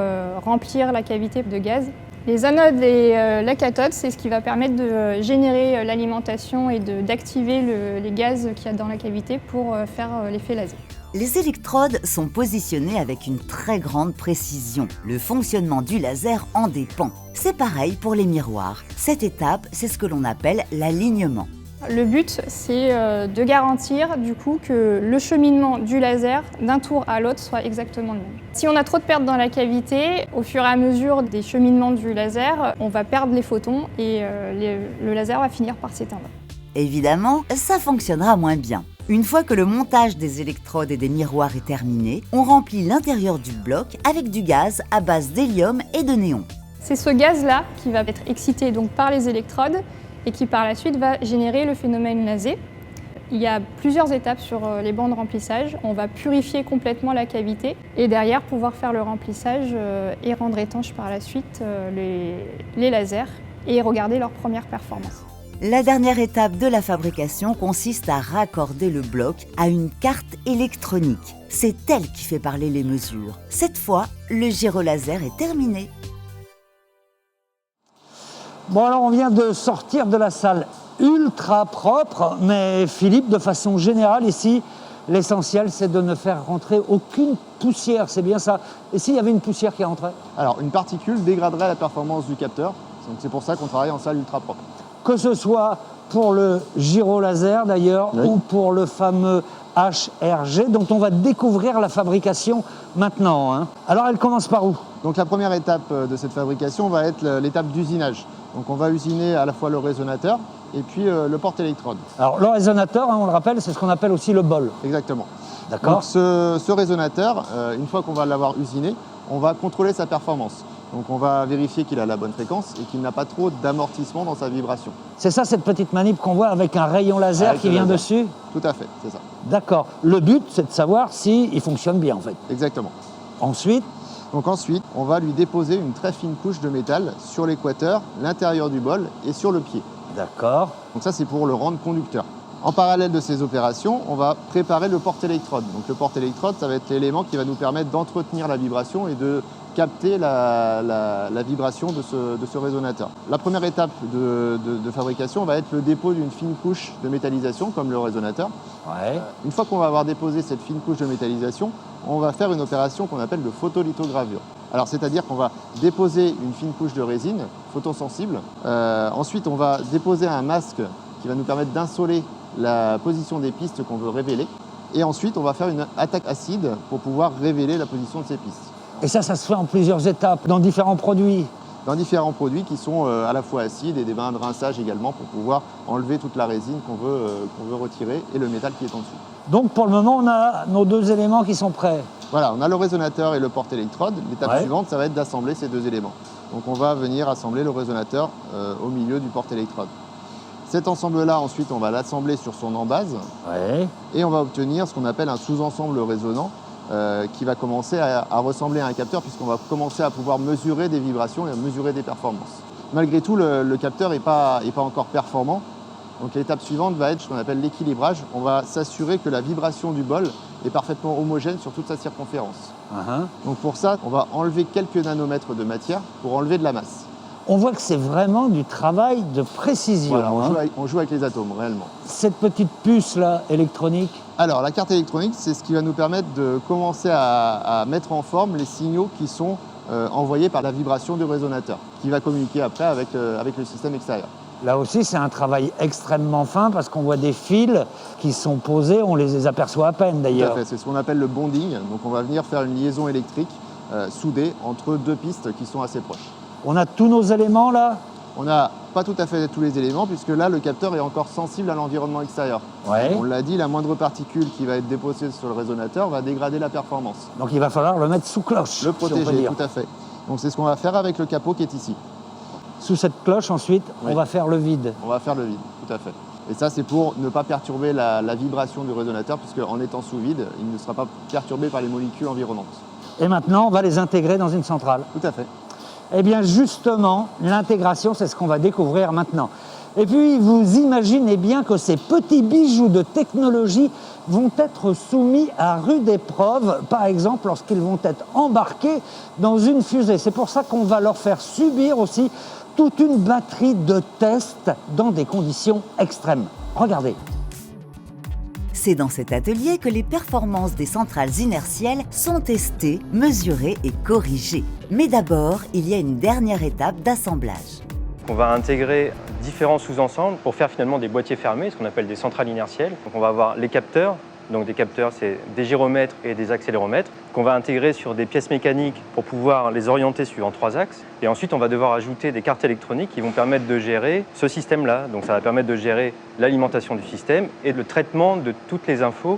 remplir la cavité de gaz. Les anodes et la cathode, c'est ce qui va permettre de générer l'alimentation et d'activer les gaz qu'il y a dans la cavité pour faire l'effet laser. Les électrodes sont positionnées avec une très grande précision. Le fonctionnement du laser en dépend. C'est pareil pour les miroirs. Cette étape, c'est ce que l'on appelle l'alignement. Le but, c'est de garantir du coup que le cheminement du laser d'un tour à l'autre soit exactement le même. Si on a trop de pertes dans la cavité, au fur et à mesure des cheminements du laser, on va perdre les photons et le laser va finir par s'éteindre. Évidemment, ça fonctionnera moins bien. Une fois que le montage des électrodes et des miroirs est terminé, on remplit l'intérieur du bloc avec du gaz à base d'hélium et de néon. C'est ce gaz-là qui va être excité donc par les électrodes et qui par la suite va générer le phénomène laser. Il y a plusieurs étapes sur les bancs de remplissage. On va purifier complètement la cavité et derrière pouvoir faire le remplissage et rendre étanches par la suite les lasers et regarder leur première performance. La dernière étape de la fabrication consiste à raccorder le bloc à une carte électronique. C'est elle qui fait parler les mesures. Cette fois, le gyrolaser est terminé. Bon, alors on vient de sortir de la salle ultra propre, mais Philippe, de façon générale ici, l'essentiel c'est de ne faire rentrer aucune poussière, c'est bien ça. Et s'il y avait une poussière qui rentrait? Alors, une particule dégraderait la performance du capteur, donc c'est pour ça qu'on travaille en salle ultra propre. Que ce soit pour le gyrolaser d'ailleurs, oui, ou pour le fameux HRG dont on va découvrir la fabrication maintenant. Hein. Alors elle commence par où? Donc la première étape de cette fabrication va être l'étape d'usinage. Donc on va usiner à la fois le résonateur et puis le porte-électrode. Alors le résonateur, hein, on le rappelle, c'est ce qu'on appelle aussi le bol. Exactement. D'accord. Donc ce résonateur, une fois qu'on va l'avoir usiné, on va contrôler sa performance. Donc on va vérifier qu'il a la bonne fréquence et qu'il n'a pas trop d'amortissement dans sa vibration. C'est ça cette petite manip qu'on voit avec un rayon laser avec qui vient dessus? Tout à fait, c'est ça. D'accord. Le but, c'est de savoir s'il fonctionne bien en fait. Exactement. Ensuite, on va lui déposer une très fine couche de métal sur l'équateur, l'intérieur du bol et sur le pied. d'accord. Donc ça, c'est pour le rendre conducteur. En parallèle de ces opérations, on va préparer le porte-électrode. Donc le porte-électrode, ça va être l'élément qui va nous permettre d'entretenir la vibration et de capter la vibration de ce résonateur. La première étape de fabrication va être le dépôt d'une fine couche de métallisation, comme le résonateur. Ouais. Une fois qu'on va avoir déposé cette fine couche de métallisation, on va faire une opération qu'on appelle de photolithogravure. Alors, c'est-à-dire qu'on va déposer une fine couche de résine photosensible. Ensuite, on va déposer un masque qui va nous permettre d'insoler la position des pistes qu'on veut révéler. Et ensuite, on va faire une attaque acide pour pouvoir révéler la position de ces pistes. Et ça se fait en plusieurs étapes, dans différents produits? Dans différents produits qui sont à la fois acides et des bains de rinçage également pour pouvoir enlever toute la résine qu'on veut retirer et le métal qui est en dessous. Donc pour le moment, on a nos deux éléments qui sont prêts. Voilà, on a le résonateur et le porte-électrode. L'étape suivante, ça va être d'assembler ces deux éléments. Donc on va venir assembler le résonateur au milieu du porte-électrode. Cet ensemble-là, ensuite, on va l'assembler sur son embase. Ouais. Et on va obtenir ce qu'on appelle un sous-ensemble résonant qui va commencer à ressembler à un capteur puisqu'on va commencer à pouvoir mesurer des vibrations et à mesurer des performances. Malgré tout, le capteur n'est pas encore performant. Donc l'étape suivante va être ce qu'on appelle l'équilibrage. On va s'assurer que la vibration du bol est parfaitement homogène sur toute sa circonférence. Donc pour ça, on va enlever quelques nanomètres de matière pour enlever de la masse. On voit que c'est vraiment du travail de précision. Voilà, on joue avec les atomes, réellement. Cette petite puce-là, électronique. Alors, la carte électronique, c'est ce qui va nous permettre de commencer à mettre en forme les signaux qui sont envoyés par la vibration du résonateur, qui va communiquer après avec le système extérieur. Là aussi, c'est un travail extrêmement fin parce qu'on voit des fils qui sont posés, on les aperçoit à peine d'ailleurs. Tout à fait, c'est ce qu'on appelle le bonding. Donc on va venir faire une liaison électrique soudée entre deux pistes qui sont assez proches. On a tous nos éléments là? On n'a pas tout à fait tous les éléments puisque là, le capteur est encore sensible à l'environnement extérieur. Ouais. On l'a dit, la moindre particule qui va être déposée sur le résonateur va dégrader la performance. Donc il va falloir le mettre sous cloche. Le protéger, tout à fait. Donc c'est ce qu'on va faire avec le capot qui est ici. Sous cette cloche, ensuite, oui. On va faire le vide. On va faire le vide, tout à fait. Et ça, c'est pour ne pas perturber la vibration du résonateur, puisque en étant sous vide, il ne sera pas perturbé par les molécules environnantes. Et maintenant, on va les intégrer dans une centrale. Tout à fait. Eh bien, justement, l'intégration, c'est ce qu'on va découvrir maintenant. Et puis, vous imaginez bien que ces petits bijoux de technologie vont être soumis à rude épreuve, par exemple lorsqu'ils vont être embarqués dans une fusée. C'est pour ça qu'on va leur faire subir aussi toute une batterie de tests dans des conditions extrêmes. Regardez. C'est dans cet atelier que les performances des centrales inertielles sont testées, mesurées et corrigées. Mais d'abord, il y a une dernière étape d'assemblage. On va intégrer différents sous-ensembles pour faire finalement des boîtiers fermés, ce qu'on appelle des centrales inertielles. Donc on va avoir les capteurs. Donc des capteurs, c'est des gyromètres et des accéléromètres qu'on va intégrer sur des pièces mécaniques pour pouvoir les orienter suivant 3 axes. Et ensuite, on va devoir ajouter des cartes électroniques qui vont permettre de gérer ce système-là. Donc ça va permettre de gérer l'alimentation du système et le traitement de toutes les infos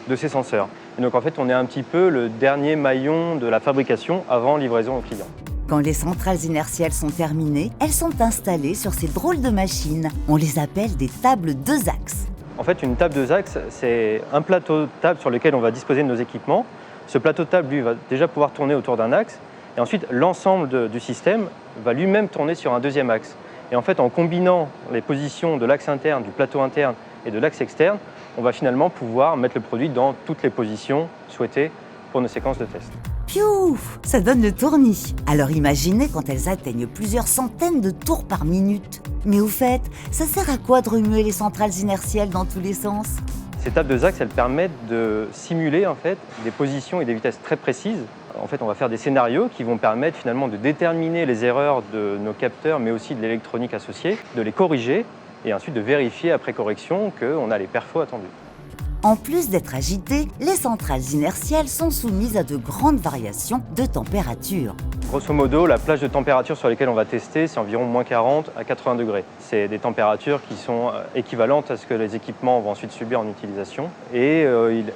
de ces senseurs. Et donc en fait, on est un petit peu le dernier maillon de la fabrication avant livraison au client. Quand les centrales inertielles sont terminées, elles sont installées sur ces drôles de machines. On les appelle des tables 2 axes. En fait, une table 2 axes, c'est un plateau de table sur lequel on va disposer de nos équipements. Ce plateau de table, lui, va déjà pouvoir tourner autour d'un axe. Et ensuite, l'ensemble du système va lui-même tourner sur un deuxième axe. Et en fait, en combinant les positions de l'axe interne, du plateau interne et de l'axe externe, on va finalement pouvoir mettre le produit dans toutes les positions souhaitées pour nos séquences de test. Piouf, ça donne le tournis. Alors imaginez quand elles atteignent plusieurs centaines de tours par minute. Mais au fait, ça sert à quoi de remuer les centrales inertielles dans tous les sens? Ces tables de axes, elles permettent de simuler en fait des positions et des vitesses très précises. En fait, on va faire des scénarios qui vont permettre finalement de déterminer les erreurs de nos capteurs, mais aussi de l'électronique associée, de les corriger et ensuite de vérifier après correction qu'on a les perfos attendus. En plus d'être agitées, les centrales inertielles sont soumises à de grandes variations de température. Grosso modo, la plage de température sur laquelle on va tester, c'est environ moins 40 à 80 degrés. C'est des températures qui sont équivalentes à ce que les équipements vont ensuite subir en utilisation. Et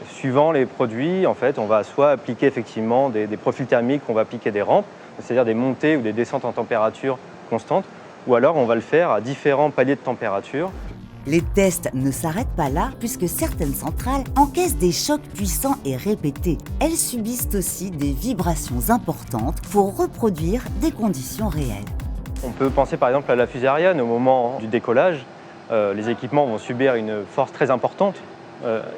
suivant les produits, en fait, on va soit appliquer effectivement des profils thermiques, on va appliquer des rampes, c'est-à-dire des montées ou des descentes en température constantes, ou alors on va le faire à différents paliers de température. Les tests ne s'arrêtent pas là puisque certaines centrales encaissent des chocs puissants et répétés. Elles subissent aussi des vibrations importantes pour reproduire des conditions réelles. On peut penser par exemple à la fusée Ariane. Au moment du décollage, les équipements vont subir une force très importante.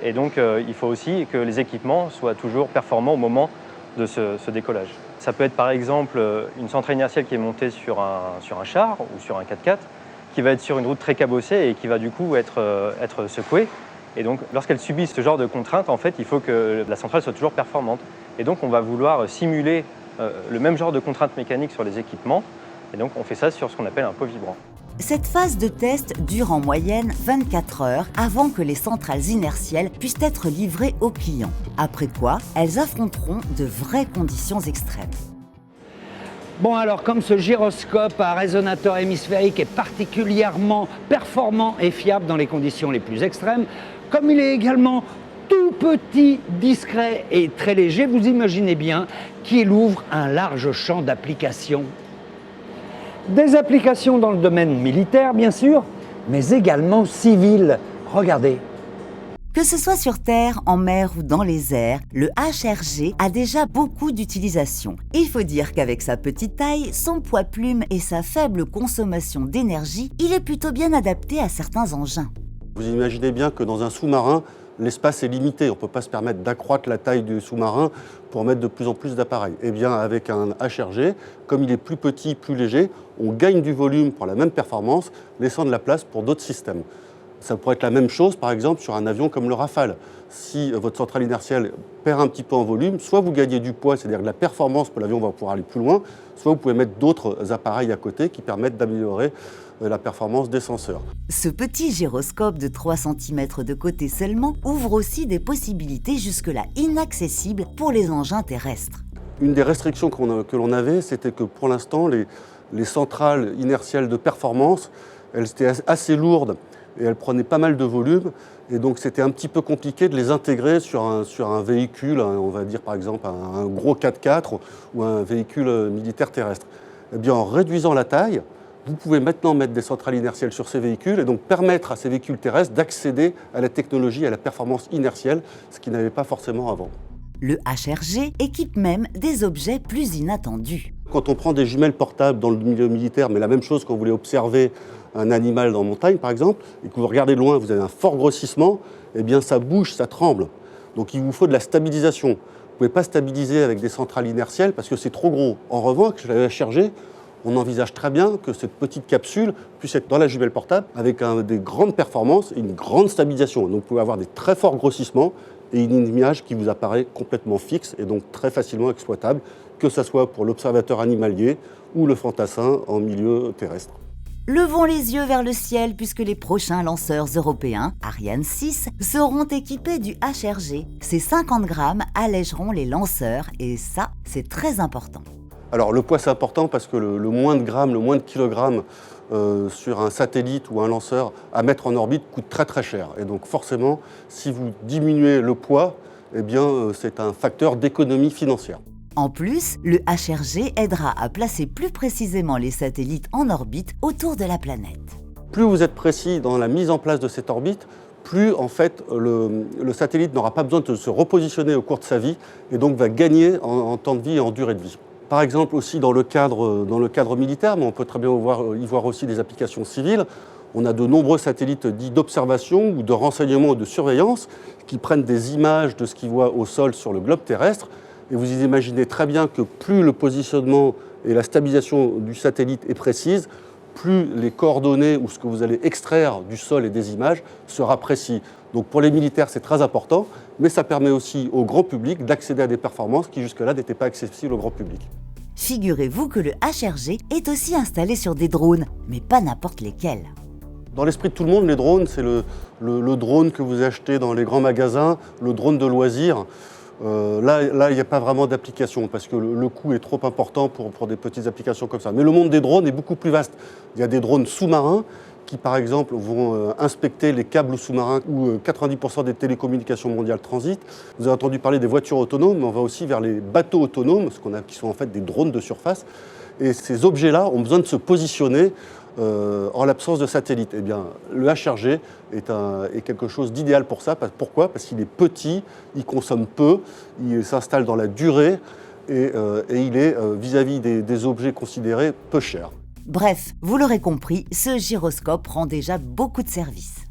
Et donc il faut aussi que les équipements soient toujours performants au moment de ce décollage. Ça peut être par exemple une centrale inertielle qui est montée sur un char ou sur un 4x4, qui va être sur une route très cabossée et qui va du coup être secouée. Et donc, lorsqu'elle subit ce genre de contraintes, en fait, il faut que la centrale soit toujours performante. Et donc, on va vouloir simuler le même genre de contraintes mécaniques sur les équipements. Et donc, on fait ça sur ce qu'on appelle un pot vibrant. Cette phase de test dure en moyenne 24 heures avant que les centrales inertielles puissent être livrées aux clients. Après quoi, elles affronteront de vraies conditions extrêmes. Bon alors, comme ce gyroscope à résonateur hémisphérique est particulièrement performant et fiable dans les conditions les plus extrêmes, comme il est également tout petit, discret et très léger, vous imaginez bien qu'il ouvre un large champ d'applications. Des applications dans le domaine militaire, bien sûr, mais également civil. Regardez. Que ce soit sur Terre, en mer ou dans les airs, le HRG a déjà beaucoup d'utilisations. Il faut dire qu'avec sa petite taille, son poids plume et sa faible consommation d'énergie, il est plutôt bien adapté à certains engins. Vous imaginez bien que dans un sous-marin, l'espace est limité. On ne peut pas se permettre d'accroître la taille du sous-marin pour mettre de plus en plus d'appareils. Eh bien, avec un HRG, comme il est plus petit, plus léger, on gagne du volume pour la même performance, laissant de la place pour d'autres systèmes. Ça pourrait être la même chose, par exemple, sur un avion comme le Rafale. Si votre centrale inertielle perd un petit peu en volume, soit vous gagnez du poids, c'est-à-dire que la performance pour l'avion va pouvoir aller plus loin, soit vous pouvez mettre d'autres appareils à côté qui permettent d'améliorer la performance des senseurs. Ce petit gyroscope de 3 cm de côté seulement ouvre aussi des possibilités jusque-là inaccessibles pour les engins terrestres. Une des restrictions que l'on avait, c'était que pour l'instant, les centrales inertielles de performance, elles étaient assez lourdes et elles prenaient pas mal de volume. Et donc c'était un petit peu compliqué de les intégrer sur un véhicule, on va dire par exemple un gros 4x4 ou un véhicule militaire terrestre. Eh bien, en réduisant la taille, vous pouvez maintenant mettre des centrales inertielles sur ces véhicules et donc permettre à ces véhicules terrestres d'accéder à la technologie, à la performance inertielle, ce qu'ils n'avaient pas forcément avant. Le HRG équipe même des objets plus inattendus. Quand on prend des jumelles portables dans le milieu militaire, mais la même chose quand vous voulez observer un animal dans la montagne par exemple, et que vous regardez de loin, vous avez un fort grossissement, eh bien ça bouge, ça tremble. Donc il vous faut de la stabilisation. Vous ne pouvez pas stabiliser avec des centrales inertielles parce que c'est trop gros. En revanche, le HRG, on envisage très bien que cette petite capsule puisse être dans la jumelle portable avec des grandes performances et une grande stabilisation. Donc vous pouvez avoir des très forts grossissements et une image qui vous apparaît complètement fixe et donc très facilement exploitable, que ce soit pour l'observateur animalier ou le fantassin en milieu terrestre. Levons les yeux vers le ciel puisque les prochains lanceurs européens, Ariane 6, seront équipés du HRG. Ces 50 grammes allégeront les lanceurs et ça, c'est très important. Alors le poids c'est important parce que le moins de grammes, le moins de kilogrammes sur un satellite ou un lanceur à mettre en orbite coûte très très cher. Et donc forcément, si vous diminuez le poids, eh bien c'est un facteur d'économie financière. En plus, le HRG aidera à placer plus précisément les satellites en orbite autour de la planète. Plus vous êtes précis dans la mise en place de cette orbite, plus en fait le satellite n'aura pas besoin de se repositionner au cours de sa vie et donc va gagner en temps de vie et en durée de vie. Par exemple aussi dans le cadre militaire, mais on peut très bien y voir aussi des applications civiles. On a de nombreux satellites dits d'observation ou de renseignement ou de surveillance qui prennent des images de ce qu'ils voient au sol sur le globe terrestre. Et vous imaginez très bien que plus le positionnement et la stabilisation du satellite est précise, plus les coordonnées ou ce que vous allez extraire du sol et des images sera précis. Donc pour les militaires, c'est très important, mais ça permet aussi au grand public d'accéder à des performances qui jusque-là n'étaient pas accessibles au grand public. Figurez-vous que le HRG est aussi installé sur des drones, mais pas n'importe lesquels. Dans l'esprit de tout le monde, les drones, c'est le drone que vous achetez dans les grands magasins, le drone de loisirs. Là, il n'y a pas vraiment d'application parce que le coût est trop important pour des petites applications comme ça. Mais le monde des drones est beaucoup plus vaste. Il y a des drones sous-marins qui, par exemple, vont inspecter les câbles sous-marins où 90% des télécommunications mondiales transitent. Vous avez entendu parler des voitures autonomes, mais on va aussi vers les bateaux autonomes, qui sont en fait des drones de surface. Et ces objets-là ont besoin de se positionner en l'absence de satellite. Eh bien, le HRG est quelque chose d'idéal pour ça. Pourquoi ? Parce qu'il est petit, il consomme peu, il s'installe dans la durée et il est, vis-à-vis des objets considérés, peu cher. Bref, vous l'aurez compris, ce gyroscope rend déjà beaucoup de services.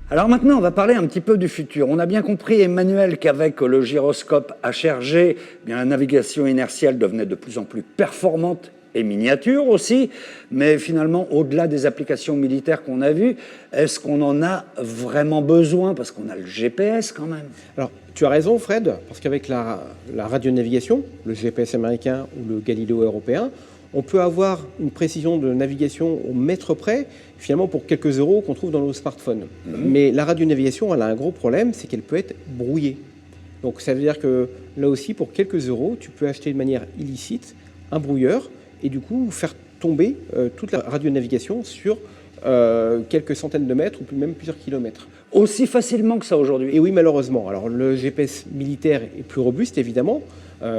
Alors maintenant, on va parler un petit peu du futur. On a bien compris, Emmanuel, qu'avec le gyroscope HRG, la navigation inertielle devenait de plus en plus performante et miniature aussi, mais finalement, au-delà des applications militaires qu'on a vues, est-ce qu'on en a vraiment besoin? Parce qu'on a le GPS quand même. Alors, tu as raison, Fred, parce qu'avec la radionavigation, le GPS américain ou le Galileo européen, on peut avoir une précision de navigation au mètre près, finalement pour quelques euros qu'on trouve dans nos smartphones. Mais la radionavigation, elle a un gros problème, c'est qu'elle peut être brouillée. Donc ça veut dire que là aussi, pour quelques euros, tu peux acheter de manière illicite un brouilleur et du coup faire tomber toute la radionavigation sur quelques centaines de mètres ou même plusieurs kilomètres. Aussi facilement que ça aujourd'hui? Et oui, malheureusement. Alors le GPS militaire est plus robuste, évidemment,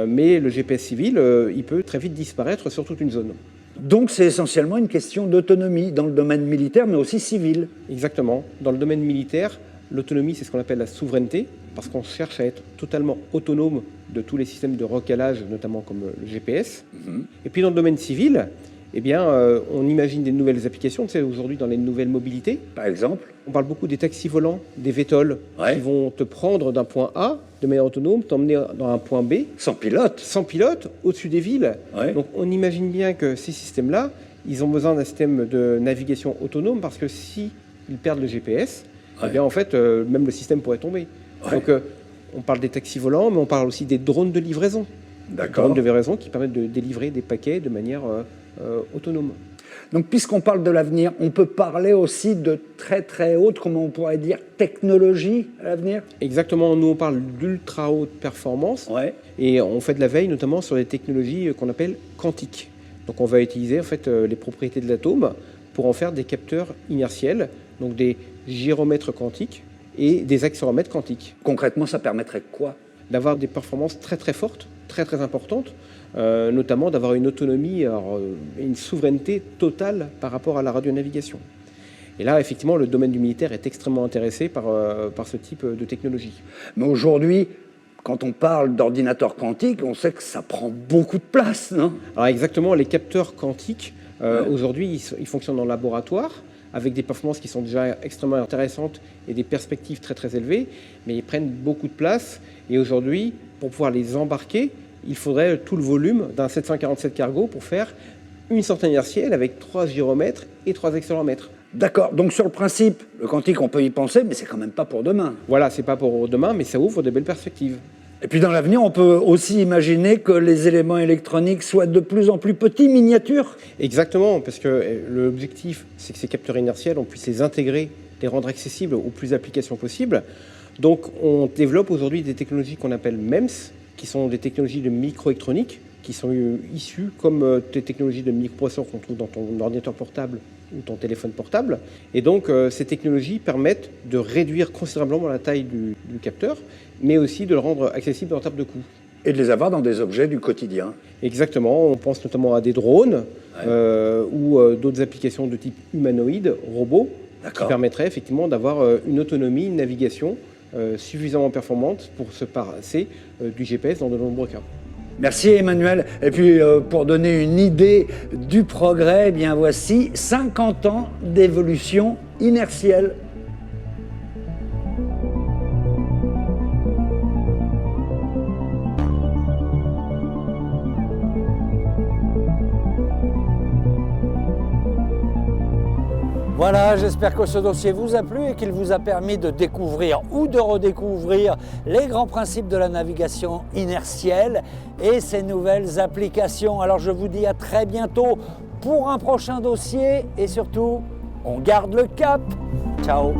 mais le GPS civil, il peut très vite disparaître sur toute une zone. Donc c'est essentiellement une question d'autonomie dans le domaine militaire, mais aussi civil. Exactement. Dans le domaine militaire, l'autonomie, c'est ce qu'on appelle la souveraineté, parce qu'on cherche à être totalement autonome de tous les systèmes de recalage, notamment comme le GPS. Et puis dans le domaine civil, eh bien, on imagine des nouvelles applications. Tu sais, aujourd'hui, dans les nouvelles mobilités, Par exemple? on parle beaucoup des taxis volants, des VTOL, Ouais. qui vont te prendre d'un point A de manière autonome, t'emmener dans un point B, Sans pilote? sans pilote, au-dessus des villes. Ouais. Donc on imagine bien que ces systèmes-là, ils ont besoin d'un système de navigation autonome, parce que si ils perdent le GPS, Ouais. eh bien en fait, même le système pourrait tomber. Ouais. Donc on parle des taxis volants, mais on parle aussi des drones de livraison. D'accord. Drones de livraison qui permettent de délivrer des paquets de manière autonome. Donc, puisqu'on parle de l'avenir, on peut parler aussi de très très haute, comment on pourrait dire, technologie à l'avenir? Exactement, nous on parle d'ultra haute performance. Ouais. Et on fait de la veille notamment sur les technologies qu'on appelle quantiques. Donc on va utiliser en fait les propriétés de l'atome pour en faire des capteurs inertiels, donc des gyromètres quantiques et des accéléromètres quantiques. Concrètement, ça permettrait quoi? D'avoir des performances très très fortes, très très importantes, notamment d'avoir une autonomie, une souveraineté totale par rapport à la radionavigation. Et là, effectivement, le domaine du militaire est extrêmement intéressé par ce type de technologie. Mais aujourd'hui, quand on parle d'ordinateur quantique, on sait que ça prend beaucoup de place, non? Alors exactement, les capteurs quantiques, aujourd'hui, ils fonctionnent en laboratoire, avec des performances qui sont déjà extrêmement intéressantes et des perspectives très très élevées, mais ils prennent beaucoup de place. Et aujourd'hui, pour pouvoir les embarquer, il faudrait tout le volume d'un 747 cargo pour faire une sortie inertielle avec 3 gyromètres et 3 accéléromètres. D'accord, donc sur le principe, le quantique, on peut y penser, mais c'est quand même pas pour demain. Voilà, c'est pas pour demain, mais ça ouvre de belles perspectives. Et puis dans l'avenir, on peut aussi imaginer que les éléments électroniques soient de plus en plus petits, miniatures. Exactement, parce que l'objectif, c'est que ces capteurs inertiels, on puisse les intégrer, les rendre accessibles aux plus d'applications possibles. Donc on développe aujourd'hui des technologies qu'on appelle MEMS, qui sont des technologies de microélectronique, qui sont issues comme des technologies de microprocesseurs qu'on trouve dans ton ordinateur portable ou ton téléphone portable. Et donc ces technologies permettent de réduire considérablement la taille du capteur, mais aussi de le rendre accessible en termes de coût. Et de les avoir dans des objets du quotidien. Exactement, on pense notamment à des drones ou d'autres applications de type humanoïde, robots, qui permettraient effectivement d'avoir une autonomie, une navigation suffisamment performante pour se passer du GPS dans de nombreux cas. Merci Emmanuel. Et puis pour donner une idée du progrès, eh bien voici 50 ans d'évolution inertielle. Voilà, j'espère que ce dossier vous a plu et qu'il vous a permis de découvrir ou de redécouvrir les grands principes de la navigation inertielle et ses nouvelles applications. Alors je vous dis à très bientôt pour un prochain dossier et surtout, on garde le cap. Ciao.